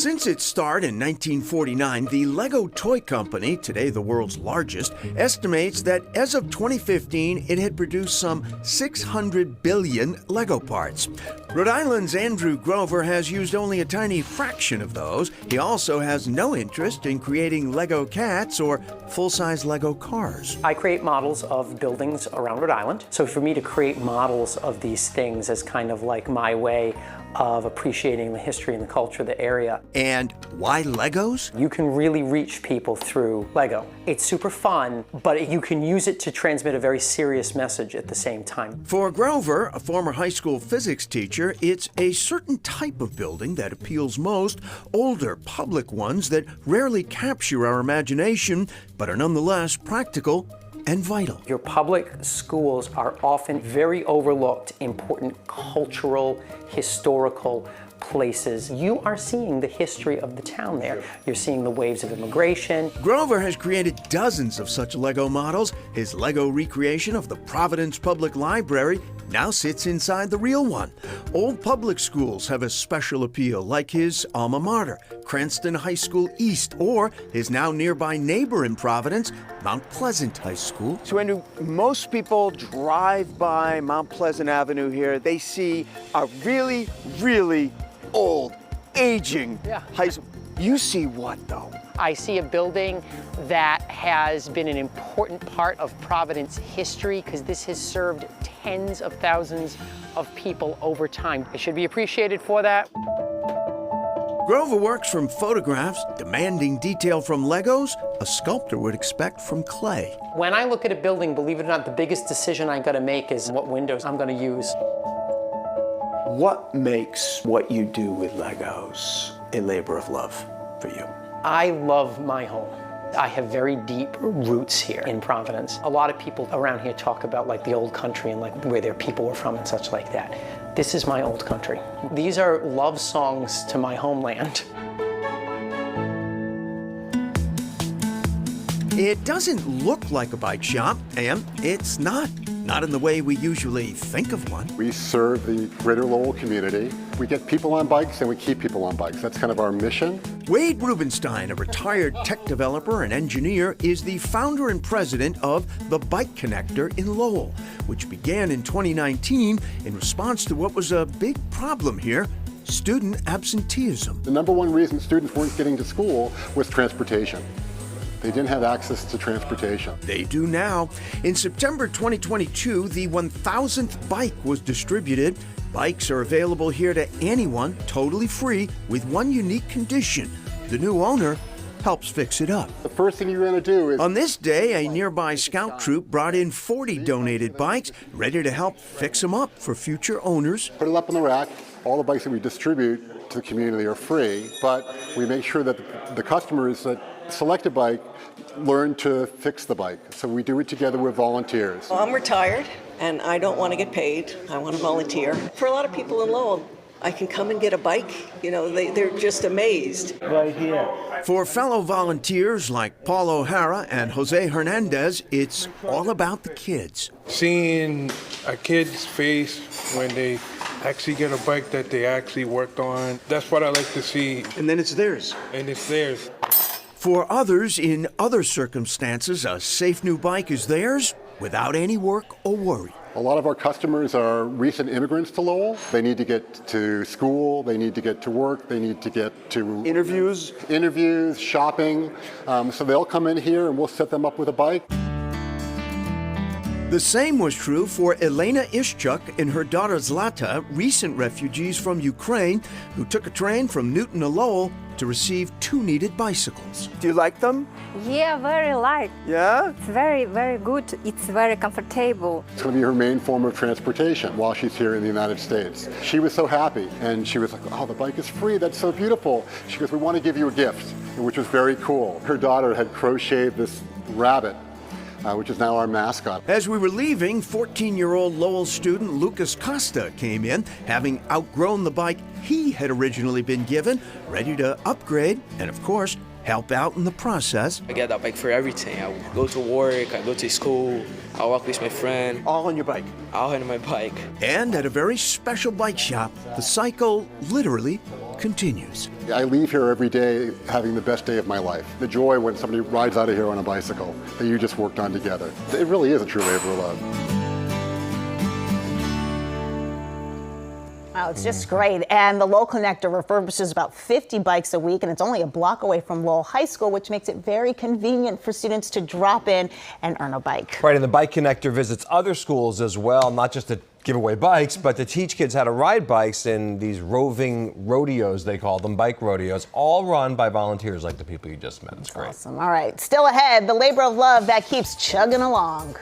Since its start in 1949, the Lego Toy Company, today the world's largest, estimates that as of 2015, it had produced some 600 billion Lego parts. Rhode Island's Andrew Grover has used only a tiny fraction of those. He also has no interest in creating Lego cats or full-size Lego cars. I create models of buildings around Rhode Island. So for me to create models of these things is kind of like my way of appreciating the history and the culture of the area. And why Legos? You can really reach people through Lego. It's super fun, but you can use it to transmit a very serious message at the same time. For Grover, a former high school physics teacher, it's a certain type of building that appeals most, older public ones that rarely capture our imagination, but are nonetheless practical and vital. Your public schools are often very overlooked, important cultural, historical places. You are seeing the history of the town there. You're seeing the waves of immigration. Grover has created dozens of such Lego models. His Lego recreation of the Providence Public Library now sits inside the real one. Old public schools have a special appeal, like his alma mater, Cranston High School East, or his now nearby neighbor in Providence, Mount Pleasant High School. So Andrew, most people drive by Mount Pleasant Avenue here. They see a really, really old, aging high school. You see what, though? I see a building that has been an important part of Providence history because this has served tens of thousands of people over time. It should be appreciated for that. Grover works from photographs, demanding detail from Legos a sculptor would expect from clay. When I look at a building, believe it or not, the biggest decision I gotta make is what windows I'm gonna use. What makes what you do with Legos a labor of love for you? I love my home. I have very deep roots here in Providence. A lot of people around here talk about like the old country and like where their people were from and such like that. This is my old country. These are love songs to my homeland. It doesn't look like a bike shop, and it's not in the way we usually think of one. We serve the greater Lowell community. We get people on bikes and we keep people on bikes. That's kind of our mission. Wade Rubenstein, a retired tech developer and engineer, is the founder and president of the Bike Connector in Lowell, which began in 2019 in response to what was a big problem here: student absenteeism. The number one reason students weren't getting to school was transportation. They didn't have access to transportation. They do now. In September 2022, the 1,000th bike was distributed. Bikes are available here to anyone, totally free, with one unique condition: the new owner helps fix it up. The first thing you're going to do is... On this day, a nearby scout troop brought in 40 donated bikes, ready to help fix them up for future owners. Put it up on the rack. All the bikes that we distribute to the community are free, but we make sure that the customers that select a bike learn to fix the bike. So we do it together with volunteers. Well, I'm retired and I don't want to get paid. I want to volunteer. For a lot of people in Lowell, I can come and get a bike. You know, they're just amazed. Right here. For fellow volunteers like Paul O'Hara and Jose Hernandez, it's all about the kids. Seeing a kid's face when they actually get a bike that they actually worked on, that's what I like to see. And then it's theirs. And it's theirs. For others, in other circumstances, a safe new bike is theirs without any work or worry. A lot of our customers are recent immigrants to Lowell. They need to get to school, they need to get to work, they need to get to Interviews, shopping. So they'll come in here and we'll set them up with a bike. The same was true for Elena Ishchuk and her daughter Zlata, recent refugees from Ukraine who took a train from Newton to Lowell to receive 2 needed bicycles. do you like them? Yeah, very light. Yeah? It's very, very good. It's very comfortable. It's going to be her main form of transportation while she's here in the United States. She was so happy and she was like, oh, the bike is free, that's so beautiful. She goes, we want to give you a gift, which was very cool. Her daughter had crocheted this rabbit, which is now our mascot. As we were leaving, 14-year-old Lowell student Lucas Costa came in, having outgrown the bike he had originally been given, ready to upgrade and, of course, help out in the process. I get that bike for everything. I go to work, I go to school, I walk with my friend. All on your bike? All on my bike. And at a very special bike shop, the cycle literally continues. I leave here every day having the best day of my life. The joy when somebody rides out of here on a bicycle that you just worked on together. It really is a true labor of love. Wow, it's just great. And the Lowell Connector refurbishes about 50 bikes a week, and it's only a block away from Lowell High School, which makes it very convenient for students to drop in and earn a bike. Right, and the Bike Connector visits other schools as well, not just to give away bikes, but to teach kids how to ride bikes in these roving rodeos, they call them, bike rodeos, all run by volunteers like the people you just met. It's great. Awesome. All right, still ahead, the labor of love that keeps chugging along.